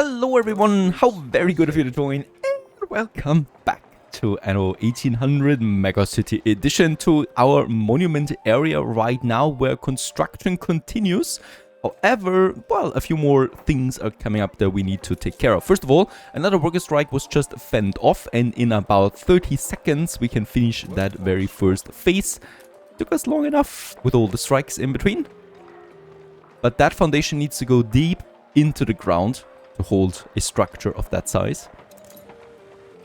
Hello everyone, how very good of you to join, and welcome back to Anno 1800 Megacity edition, to our monument area right now where construction continues. However, well, a few more things are coming up that we need to take care of. First of all, another worker strike was just fended off, and in about 30 seconds we can finish that very first phase. Took us long enough with all the strikes in between. But that foundation needs to go deep into the ground to hold a structure of that size.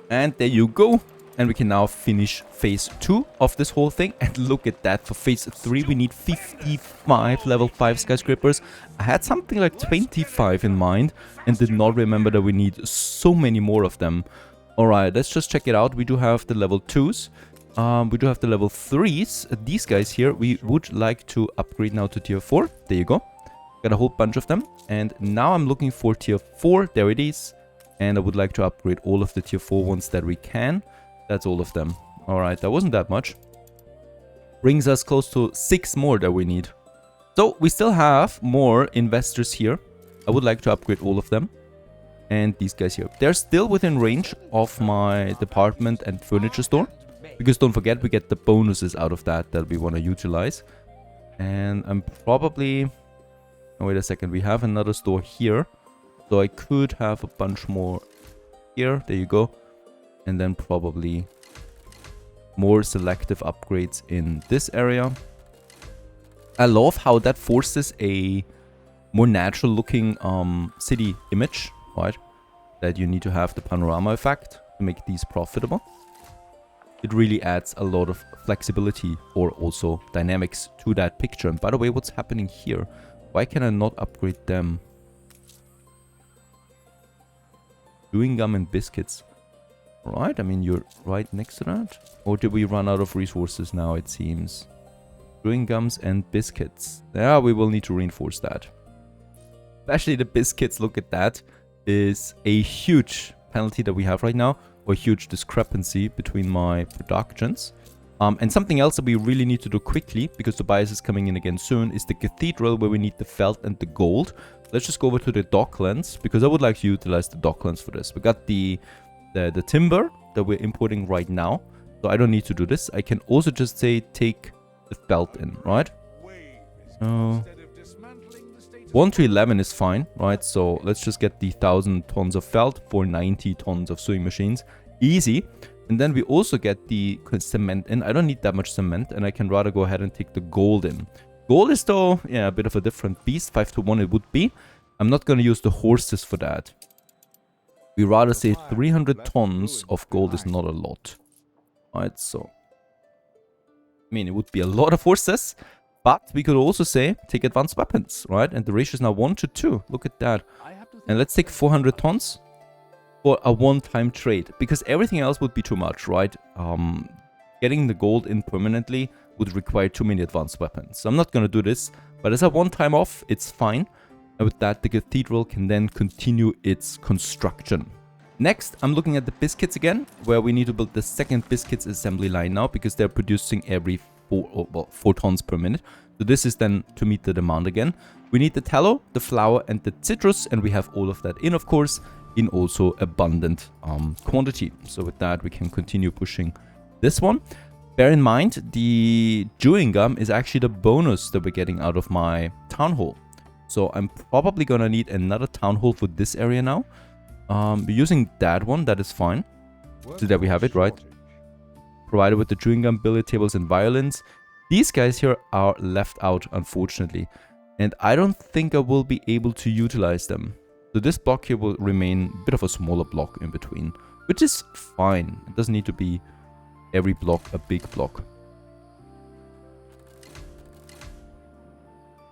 And there you go. And we can now finish phase 2 of this whole thing. And look at that. For phase 3 we need 55 level 5 skyscrapers. I had something like 25 in mind and did not remember that we need so many more of them. Alright, let's just check it out. We do have the level 2s. We do have the level 3s. These guys here we would like to upgrade now to tier 4. There you go. Got a whole bunch of them. And now I'm looking for tier 4. There it is. And I would like to upgrade all of the tier 4 ones that we can. That's all of them. Alright, that wasn't that much. Brings us close to 6 more that we need. So we still have more investors here. I would like to upgrade all of them. And these guys here. They're still within range of my department and furniture store. Because don't forget, we get the bonuses out of that we want to utilize. And I'm probably... Oh, wait a second, we have another store here. So I could have a bunch more here. There you go. And then probably more selective upgrades in this area. I love how that forces a more natural looking city image, right? That you need to have the panorama effect to make these profitable. It really adds a lot of flexibility or also dynamics to that picture. And by the way, what's happening here? Why can I not upgrade them? Chewing gum and biscuits. Right, I mean, you're right next to that. Or did we run out of resources now, it seems? Chewing gums and biscuits. Yeah, we will need to reinforce that. Especially the biscuits, look at that. Is a huge penalty that we have right now. Or a huge discrepancy between my productions. And something else that we really need to do quickly, because Tobias is coming in again soon, is the Cathedral, where we need the felt and the gold. Let's just go over to the Docklands, because I would like to utilize the Docklands for this. We got the timber that we're importing right now, so I don't need to do this. I can also just say take the felt in, right? So 1 to 11 is fine, right? So let's just get the 1,000 tons of felt for 90 tons of sewing machines. Easy. And then we also get the cement in. I don't need that much cement, and I can rather go ahead and take the gold in. Gold is though, yeah, a bit of a different beast. 5 to 1 it would be. I'm not going to use the horses for that. We rather say 300 tons of gold is not a lot. Alright, so... I mean, it would be a lot of horses, but we could also say take advanced weapons, right? And the ratio is now 1 to 2. Look at that. And let's take 400 tons. For a one-time trade, because everything else would be too much, right? Getting the gold in permanently would require too many advanced weapons. So I'm not going to do this, but as a one-time off, it's fine. And with that, the Cathedral can then continue its construction. Next, I'm looking at the biscuits again, where we need to build the second biscuits assembly line now, because they're producing every 4 tons per minute. So this is then to meet the demand again. We need the tallow, the flour, and the citrus, and we have all of that in, of course, in also abundant quantity. So with that, we can continue pushing this one. Bear in mind, the chewing gum is actually the bonus that we're getting out of my town hall. So I'm probably gonna need another town hall for this area now. We're using that one, that is fine. So there we have it, right? Provided with the chewing gum, billiard tables, and violins. These guys here are left out, unfortunately. And I don't think I will be able to utilize them. So this block here will remain a bit of a smaller block in between, which is fine. It doesn't need to be every block a big block.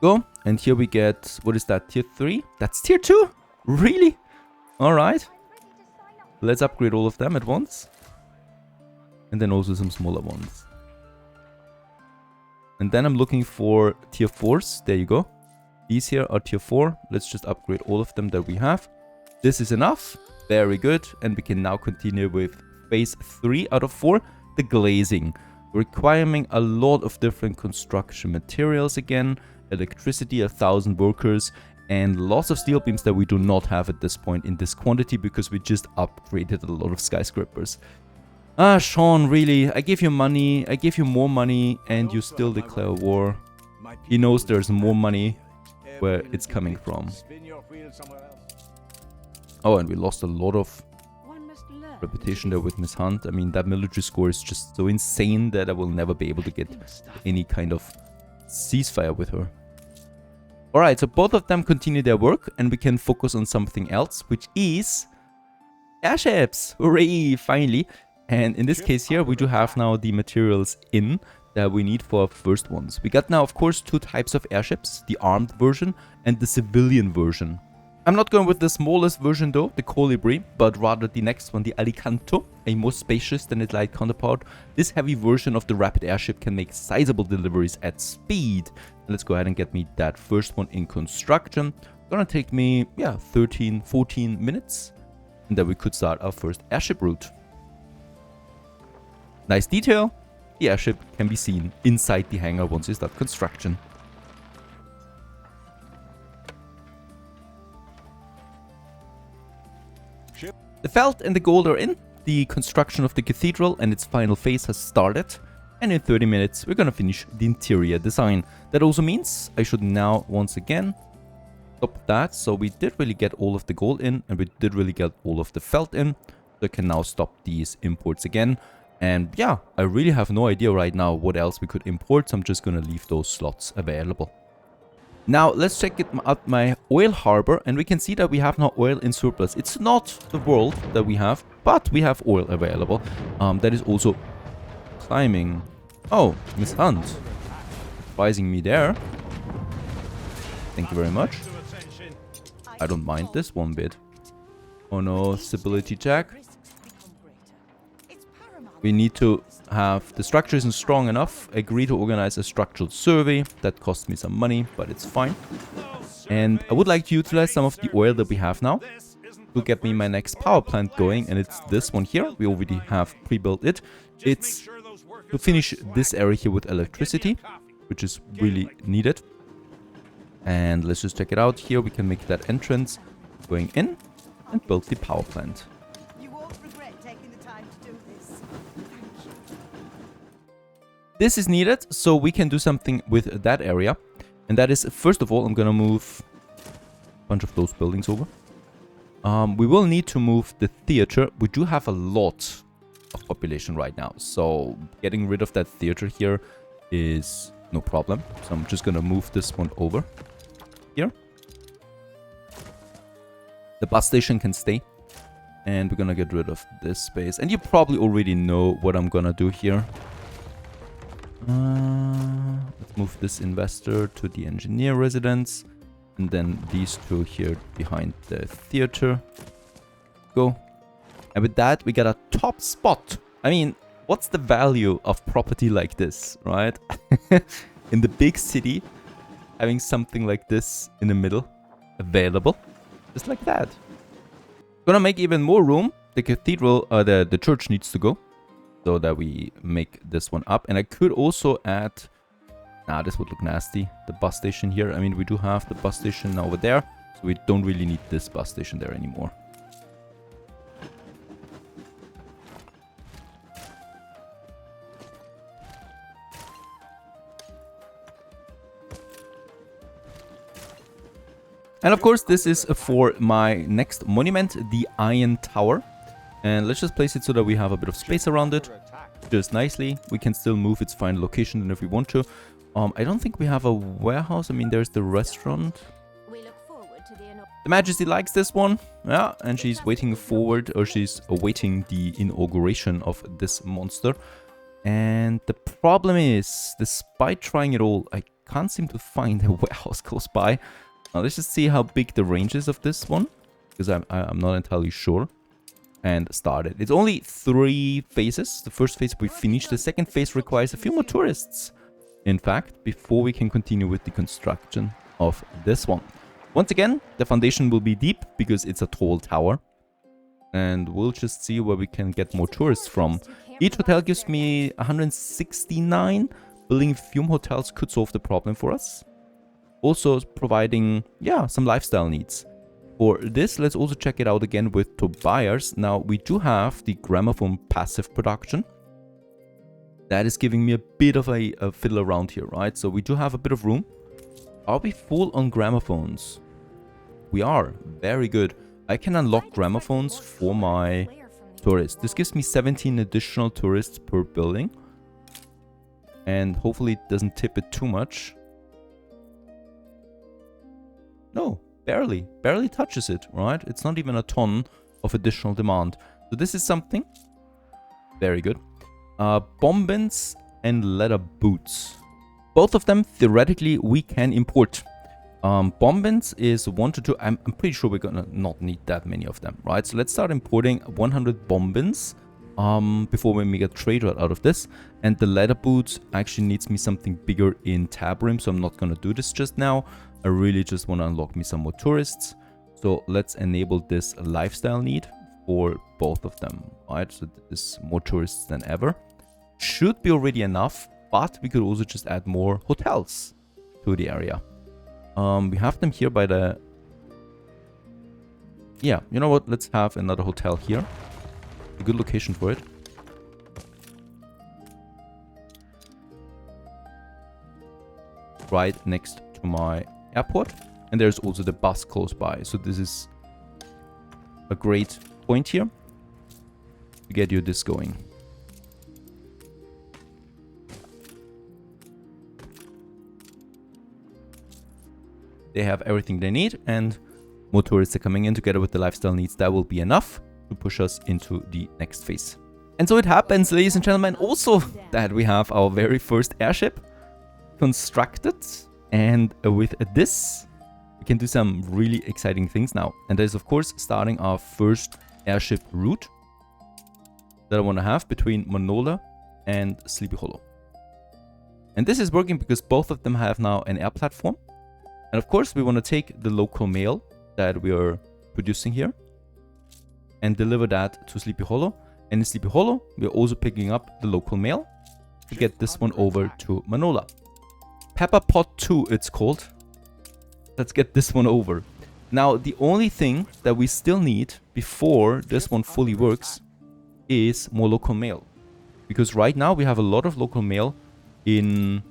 Go, and here we get, what is that, tier 3? That's tier 2? Really? Alright. Let's upgrade all of them at once. And then also some smaller ones. And then I'm looking for tier 4s. There you go. These here are tier 4. Let's just upgrade all of them that we have. This is enough. Very good. And we can now continue with phase 3 out of 4. The glazing. Requiring a lot of different construction materials again. electricity, 1,000 workers, and lots of steel beams that we do not have at this point in this quantity because we just upgraded a lot of skyscrapers. Ah, Sean, really? I gave you money, I gave you more money, and you still declare war. He knows there's more money where it's coming from. Oh, and we lost a lot of reputation there with Miss Hunt. I mean, that military score is just so insane that I will never be able to get any kind of ceasefire with her. Alright, so both of them continue their work, and we can focus on something else, which is airships! Hooray! Finally! And in this case here, we do have now the materials in that we need for our first ones. We got now, of course, two types of airships, the armed version and the civilian version. I'm not going with the smallest version though, the Colibri, but rather the next one, the Alicanto, a more spacious than its light counterpart. This heavy version of the rapid airship can make sizable deliveries at speed. Let's go ahead and get me that first one in construction. Gonna take me, 13-14 minutes. And then we could start our first airship route. Nice detail. The airship can be seen inside the hangar once you start construction. The felt and the gold are in. The construction of the cathedral and its final phase has started. And in 30 minutes, we're gonna finish the interior design. That also means I should now, once again, stop that. So we did really get all of the gold in, and we did really get all of the felt in. So I can now stop these imports again. And yeah, I really have no idea right now what else we could import. So I'm just gonna leave those slots available. Now, let's check out my oil harbor, and we can see that we have now oil in surplus. It's not the world that we have, but we have oil available. That is also climbing. Oh, Miss Hunt. Surprising me there. Thank you very much. I don't mind this one bit. Oh no, stability check. We need to have, the structure isn't strong enough. Agree to organize a structural survey. That cost me some money, but it's fine. And I would like to utilize some of the oil that we have now to get me my next power plant going. And it's this one here. We already have pre-built it. It's to finish this area here with electricity, which is really needed. And let's just check it out here. We can make that entrance going in and build the power plant. This is needed, so we can do something with that area. And that is, first of all, I'm gonna move a bunch of those buildings over. We will need to move the theater. We do have a lot of population right now, so getting rid of that theater here is no problem. So I'm just gonna move this one over here. The bus station can stay. And we're gonna get rid of this space. And you probably already know what I'm gonna do here. Let's move this investor to the engineer residence, and then these two here behind the theater. Go. And with that, we got a top spot. I mean, what's the value of property like this, right? In the big city, having something like this in the middle available, just like that. Gonna make even more room. The cathedral, the church needs to go, so that we make this one up. And I could also add, this would look nasty, the bus station here. I mean, we do have the bus station over there, so we don't really need this bus station there anymore. And of course, this is for my next monument, the Iron Tower. And let's just place it so that we have a bit of space around it. Just nicely. We can still move its final location if we want to. I don't think we have a warehouse. I mean, there's the restaurant. The Majesty likes this one. Yeah, and she's waiting forward, or she's awaiting the inauguration of this monster. And the problem is, despite trying it all, I can't seem to find a warehouse close by. Let's just see how big the range is of this one, because I'm not entirely sure. And started. It's only 3 phases. The first phase we finished. The second phase requires a few more tourists, in fact, before we can continue with the construction of this one. Once again, the foundation will be deep because it's a tall tower. And we'll just see where we can get more tourists from. Each hotel gives me 169. Building fume hotels could solve the problem for us. also providing, yeah, some lifestyle needs. For this, let's also check it out again with Tobias. Now, we do have the gramophone passive production. That is giving me a bit of a fiddle around here, right? So we do have a bit of room. Are we full on gramophones? We are. Very good. I can unlock gramophones for my tourists. This gives me 17 additional tourists per building. And hopefully it doesn't tip it too much. No, barely. Barely touches it, right? It's not even a ton of additional demand. So this is something. Very good. Bombins and leather boots. Both of them, theoretically, we can import. Bombins is 1 to 2. I'm pretty sure we're gonna not need that many of them, right? So let's start importing 100 bombins before we make a trade route out of this. And the leather boots actually needs me something bigger in Tabrim, so I'm not gonna do this just now. I really just want to unlock me some more tourists. So let's enable this lifestyle need for both of them, right? So this is more tourists than ever. Should be already enough, but we could also just add more hotels to the area. We have them here by the... Yeah, you know what? Let's have another hotel here. A good location for it. Right next to my airport. And there's also the bus close by. So this is a great point here to get you this going. They have everything they need, and more tourists are coming in together with the lifestyle needs. That will be enough to push us into the next phase. And so it happens, ladies and gentlemen, also that we have our very first airship constructed. And with this, we can do some really exciting things now. And that is, of course, starting our first airship route that I want to have between Manola and Sleepy Hollow. And this is working because both of them have now an air platform. And of course, we want to take the local mail that we are producing here and deliver that to Sleepy Hollow. And in Sleepy Hollow, we are also picking up the local mail to get this one over to Manola. Pepper Pot 2, it's called. Let's get this one over. Now, the only thing that we still need before this one fully works is more local mail. Because right now, we have a lot of local mail in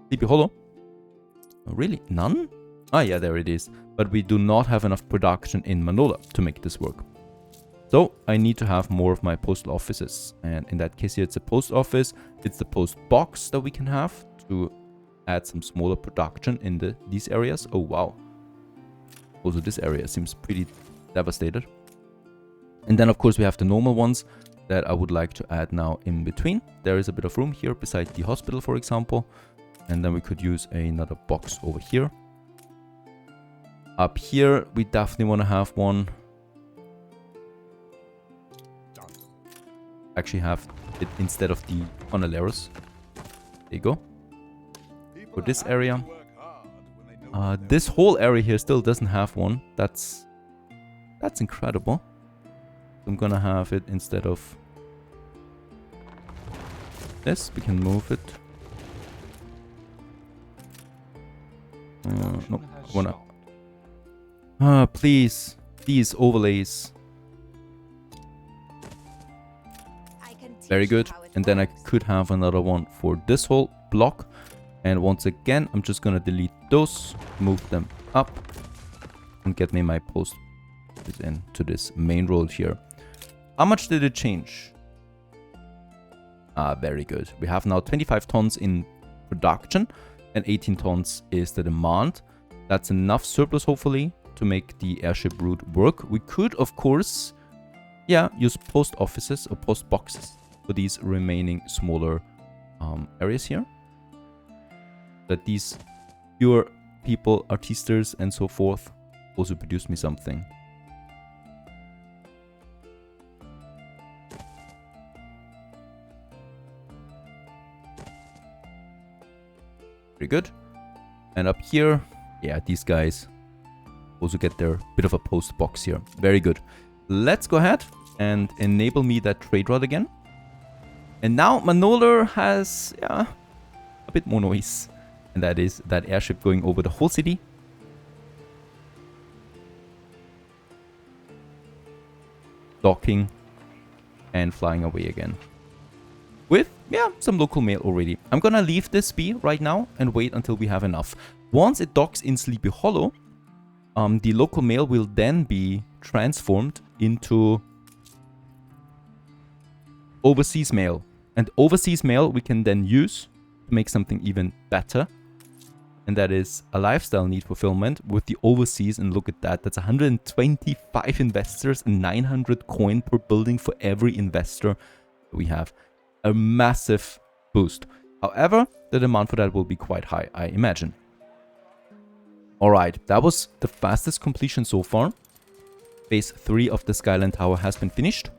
Sleepy Hollow. Oh, really? None? Ah, yeah, there it is. But we do not have enough production in Manola to make this work. So I need to have more of my postal offices. And in that case here, it's a post office. It's the post box that we can have to add some smaller production in these areas. Oh, wow. Also, this area seems pretty devastated. And then, of course, we have the normal ones that I would like to add now in between. There is a bit of room here beside the hospital, for example. And then we could use another box over here. Up here, we definitely want to have one. Actually have it instead of the Conaleros. There you go. For this area. This whole area here still doesn't have one. That's incredible. I'm gonna have it instead of this. We can move it. No, I wanna... please. These overlays. Very good. And then I could have another one for this whole block. And once again, I'm just gonna delete those, move them up, and get me my post into this main road here. How much did it change? Very good. We have now 25 tons in production. And 18 tons is the demand. That's enough surplus, hopefully, to make the airship route work. We could, of course, yeah, use post offices or post boxes for these remaining smaller areas here. That these pure people, artistas, and so forth also produce me something. Very good. And up here, yeah, these guys also get their bit of a post box here. Very good. Let's go ahead and enable me that trade route again. And now Manola has, yeah, a bit more noise. And that is that airship going over the whole city. Docking and flying away again. With, yeah, some local mail already. I'm gonna leave this be right now and wait until we have enough. Once it docks in Sleepy Hollow, the local mail will then be transformed into overseas mail. And overseas mail we can then use to make something even better. And that is a lifestyle need fulfillment with the overseas. And look at that. That's 125 investors and 900 coin per building for every investor we have. A massive boost. However, the demand for that will be quite high, I imagine. Alright, that was the fastest completion so far. Phase 3 of the Skyline Tower has been finished.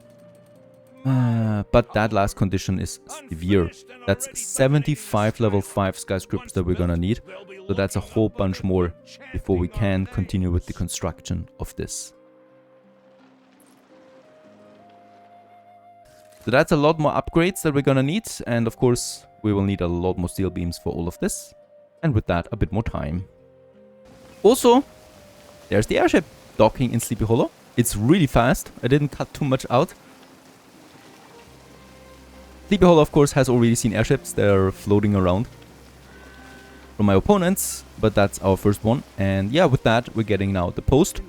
But that last condition is severe. That's 75 level 5 skyscrapers that we're gonna need. So that's a whole bunch more before we can continue with the construction of this. So that's a lot more upgrades that we're gonna need. And of course, we will need a lot more steel beams for all of this. And with that, a bit more time. Also, there's the airship docking in Sleepy Hollow. It's really fast. I didn't cut too much out. Sleepy Hollow, of course, has already seen airships that are floating around from my opponents, but that's our first one. And yeah, with that, we're getting now the post.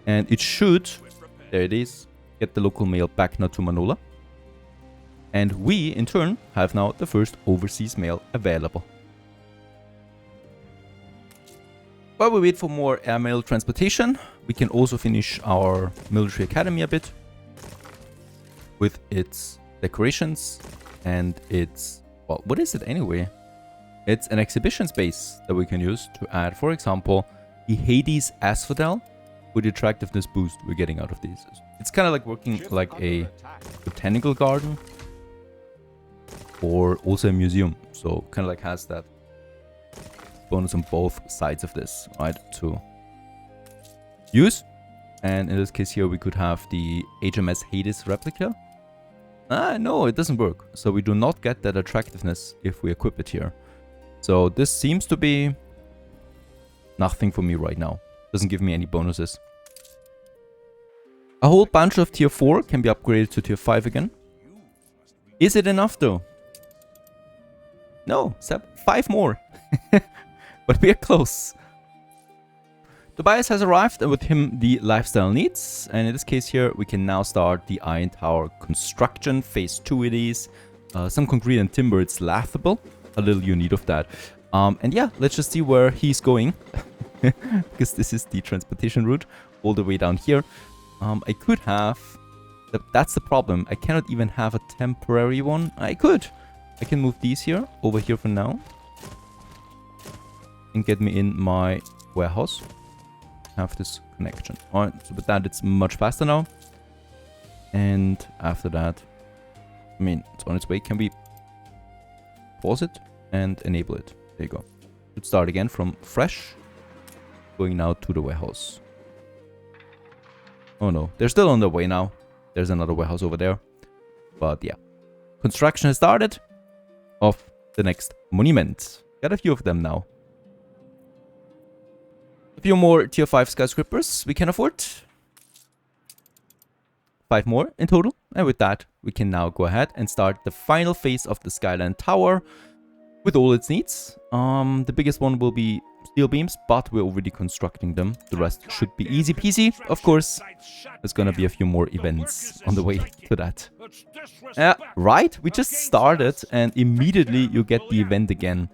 And it should, there it is, get the local mail back now to Manola. And we, in turn, have now the first overseas mail available. While we wait for more airmail transportation, we can also finish our military academy a bit with its decorations and its, well, what is it anyway? It's an exhibition space that we can use to add, for example, the Hades Asphodel with the attractiveness boost we're getting out of these. It's kind of like working like a botanical garden or also a museum. So kind of like has that bonus on both sides of this, right, to use. And in this case here, we could have the HMS Hades replica. No, it doesn't work. So we do not get that attractiveness if we equip it here. So this seems to be nothing for me right now. Doesn't give me any bonuses. A whole bunch of tier 4 can be upgraded to tier 5 again. Is it enough though? No, 5 more. But we are close. Tobias has arrived, and with him the lifestyle needs. And in this case here, we can now start the Iron Tower construction. Phase 2 it is. Some concrete and timber, it's laughable. A little you need of that. And yeah, let's just see where he's going. Because this is the transportation route all the way down here. I could have... That's the problem. I cannot even have a temporary one. I could. I can move these here, over here for now. And get me in my warehouse. Have this connection. Alright, so with that it's much faster now. And after that, I mean, it's on its way. Can we pause it and enable it? There you go. Let's start again from fresh. Going now to the warehouse. Oh no, they're still on their way now. There's another warehouse over there. But yeah. Construction has started of the next monument. Got a few of them now. A few more tier 5 skyscrapers we can afford. 5 more in total. And with that, we can now go ahead and start the final phase of the Skyline Tower with all its needs. The biggest one will be steel beams, but we're already constructing them. The rest should be easy peasy. Of course, there's gonna be a few more events on the way to that. Right, we just started and immediately you get the event again.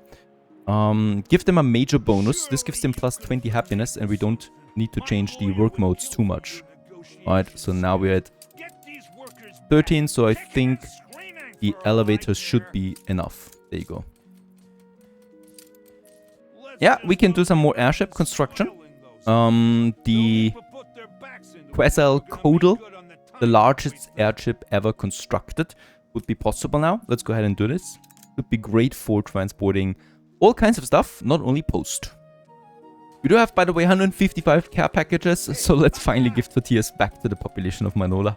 Give them a major bonus. This gives them plus 20 happiness and we don't need to change the work modes too much. Alright, so now we're at 13, so I think the elevators should be enough. There you go. Yeah, we can do some more airship construction. The Quetzalcoatl, the largest airship ever constructed, would be possible now. Let's go ahead and do this. Would be great for transporting all kinds of stuff, not only post. We do have, by the way, 155 care packages, so let's finally give tortillas back to the population of Manola.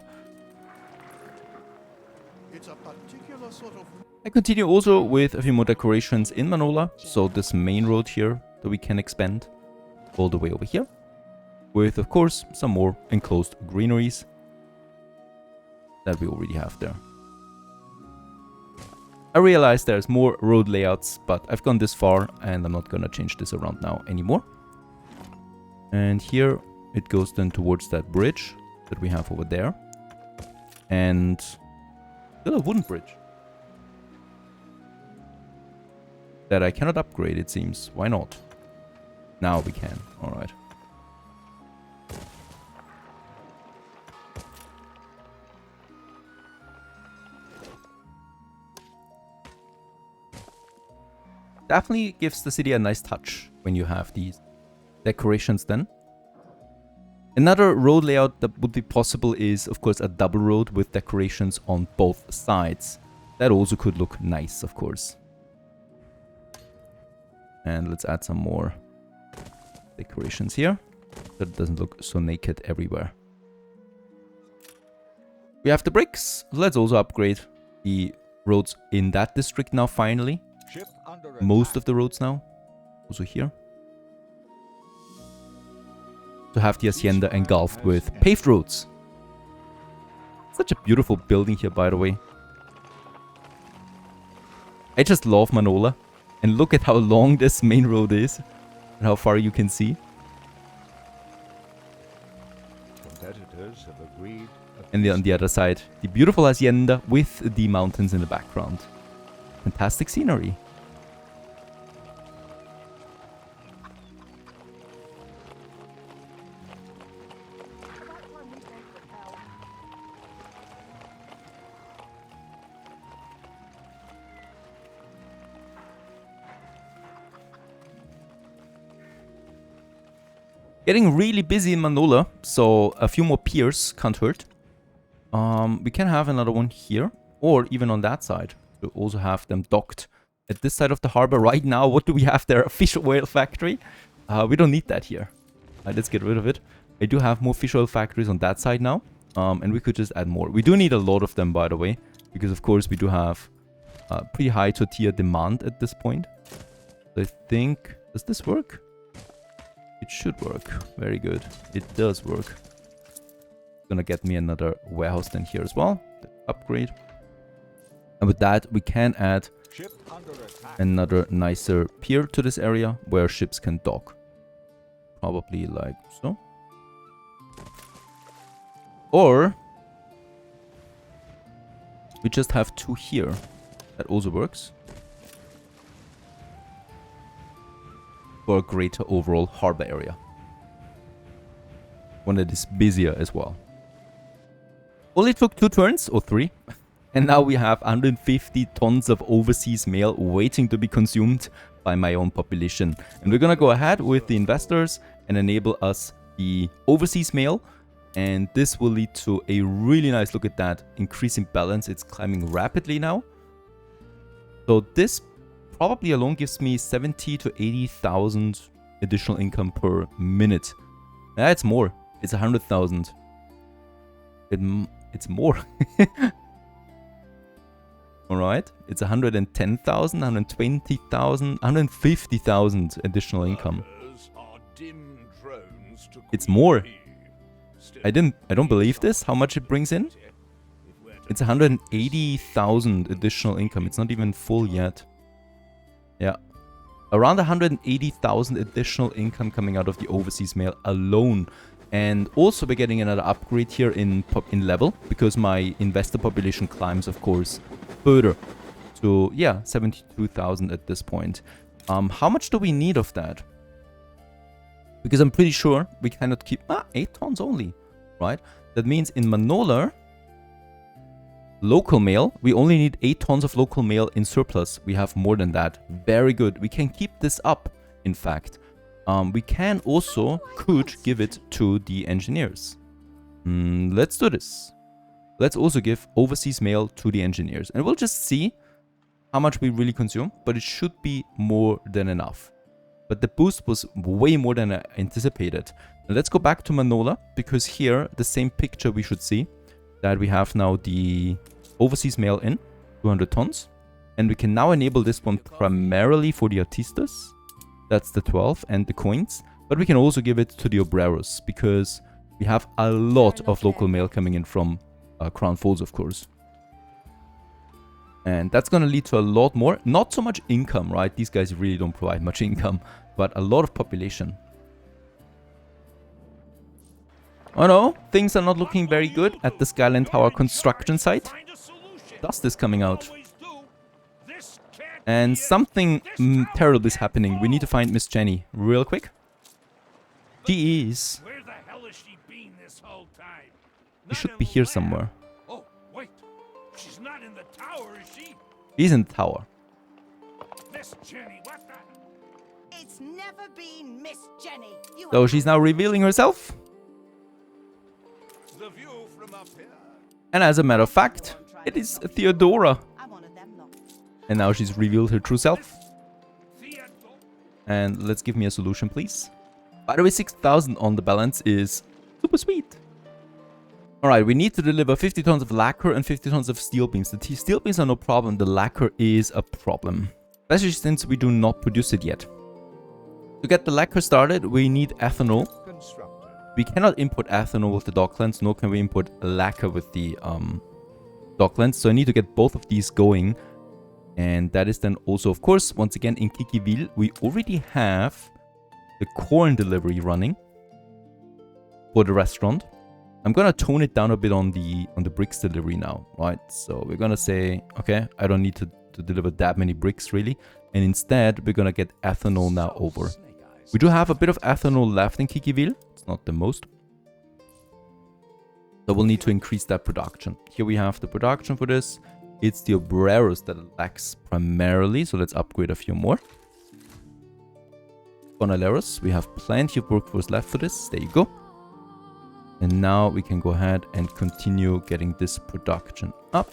I continue also with a few more decorations in Manola. So this main road here that we can expand all the way over here. With, of course, some more enclosed greeneries that we already have there. I realize there's more road layouts, but I've gone this far and I'm not gonna change this around now anymore. And here it goes then towards that bridge that we have over there. And still a wooden bridge that I cannot upgrade, it seems. Why not? Now we can. Alright. Definitely gives the city a nice touch when you have these decorations then. Another road layout that would be possible is, of course, a double road with decorations on both sides. That also could look nice, of course. And let's add some more decorations here. So it doesn't look so naked everywhere. We have the bricks. Let's also upgrade the roads in that district now, finally. Most of the roads now. Also here. To have the hacienda engulfed with paved roads. Such a beautiful building here, by the way. I just love Manola. And look at how long this main road is. And how far you can see. Competitors have agreed. And on the other side, the beautiful hacienda with the mountains in the background. Fantastic scenery. Getting really busy in Manola, so a few more piers can't hurt. We can have another one here, or even on that side. We also have them docked at this side of the harbor. Right now, what do we have there? A fish oil factory? We don't need that here. Let's get rid of it. I do have more fish oil factories on that side now, and we could just add more. We do need a lot of them, by the way, because of course we do have pretty high tortilla demand at this point. So I think, does this work? It should work. Very good. It does work. Gonna get me another warehouse then here as well. Upgrade. And with that, we can add another nicer pier to this area where ships can dock. Probably like so. Or we just have two here. That also works. For a greater overall harbor area. One that is busier as well. Only took 2 turns, or 3. And now we have 150 tons of overseas mail waiting to be consumed by my own population. And we're gonna go ahead with the investors and enable us the overseas mail. And this will lead to a really nice, look at that, increasing balance. It's climbing rapidly now. So this probably alone gives me 70 to 80,000 additional income per minute. That's more. It's 100,000. It's more. Alright. It's 110,000, 120,000, 150,000 additional income. It's more. I don't believe this. How much it brings in? It's 180,000 additional income. It's not even full yet. Yeah, around 180,000 additional income coming out of the overseas mail alone. And also we're getting another upgrade here in level, because my investor population climbs, of course, further. So yeah, 72,000 at this point. How much do we need of that? Because I'm pretty sure we cannot keep 8 tons only, right? That means in Manola, local mail, we only need 8 tons of local mail in surplus. We have more than that. Very good. We can keep this up, in fact. We can also, could give it to the engineers. Let's do this. Let's also give overseas mail to the engineers. And we'll just see how much we really consume. But it should be more than enough. But the boost was way more than I anticipated. Now let's go back to Manola, because here, the same picture we should see. That we have now the overseas mail in 200 tons, And we can now enable this one primarily for the artistas. That's the 12 and the coins. But we can also give it to the obreros, because we have a lot of local mail coming in from Crown Falls, of course. And that's going to lead to a lot more, not so much income, right? These guys really don't provide much income, but a lot of population. Oh no, things are not looking very good at the Skyline Tower construction site. Dust is coming out. And something terrible is happening. We need to find Miss Jenny real quick. She is. Where the hell has she been this whole time? She should be here somewhere. Oh, wait. She's not in the tower, is she? She's in the tower. Miss Jenny, what the? It's never been Miss Jenny. So she's now revealing herself. The view from up here. And as a matter of fact, it is Theodora. I'm one of them lot. And now she's revealed her true self. And let's give me a solution, please. By the way, 6,000 on the balance is super sweet. Alright, we need to deliver 50 tons of lacquer and 50 tons of steel beams. The steel beams are no problem, the lacquer is a problem. Especially since we do not produce it yet. To get the lacquer started, we need ethanol. We cannot import ethanol with the Docklands, nor can we import lacquer with the Docklands. So I need to get both of these going. And that is then also, of course, once again in Kikiville, we already have the corn delivery running for the restaurant. I'm gonna tone it down a bit on the bricks delivery now, right? So we're gonna say, okay, I don't need to deliver that many bricks really, and instead we're gonna get ethanol now over. We do have a bit of ethanol left in Kikiville. It's not the most, so we'll need to increase that production. Here we have the production for this. It's the obreros that it lacks primarily, so let's upgrade a few more. Bonaleros, we have plenty of workforce left for this. There you go. And now we can go ahead and continue getting this production up.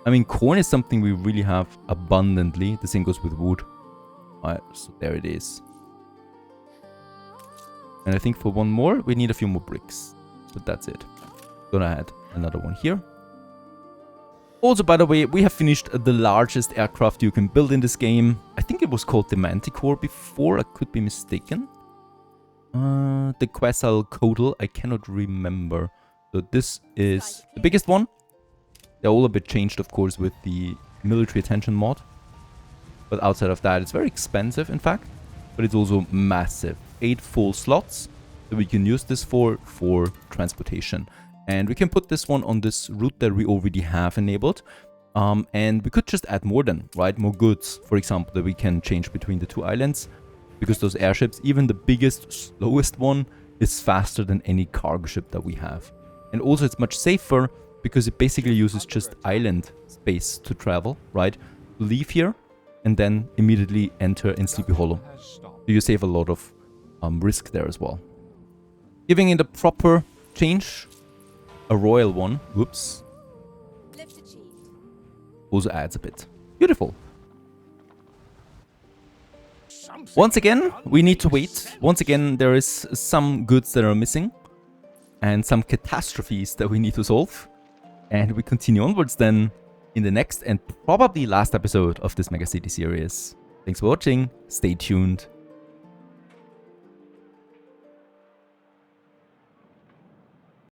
I mean, corn is something we really have abundantly. The same goes with wood. Alright, so there it is. And I think for one more, we need a few more bricks. But that's it. Gonna add another one here. Also, by the way, we have finished the largest aircraft you can build in this game. I think it was called the Manticore before, I could be mistaken. The Quetzalcoatl, I cannot remember. So this is the biggest one. They're all a bit changed, of course, with the military attention mod. But outside of that, it's very expensive, in fact. But it's also massive. 8 full slots that we can use this for transportation. And we can put this one on this route that we already have enabled. And we could just add more then, right? More goods, for example, that we can change between the two islands. Because those airships, even the biggest, slowest one, is faster than any cargo ship that we have. And also it's much safer because it basically uses just island space to travel, right? Leave here and then immediately enter in Sleepy Hollow. So you save a lot of risk there as well. Giving it a proper change. A royal one, whoops, also adds a bit. Beautiful. Once again, we need to wait. Once again, there is some goods that are missing. And some catastrophes that we need to solve. And we continue onwards then in the next and probably last episode of this Megacity series. Thanks for watching, stay tuned,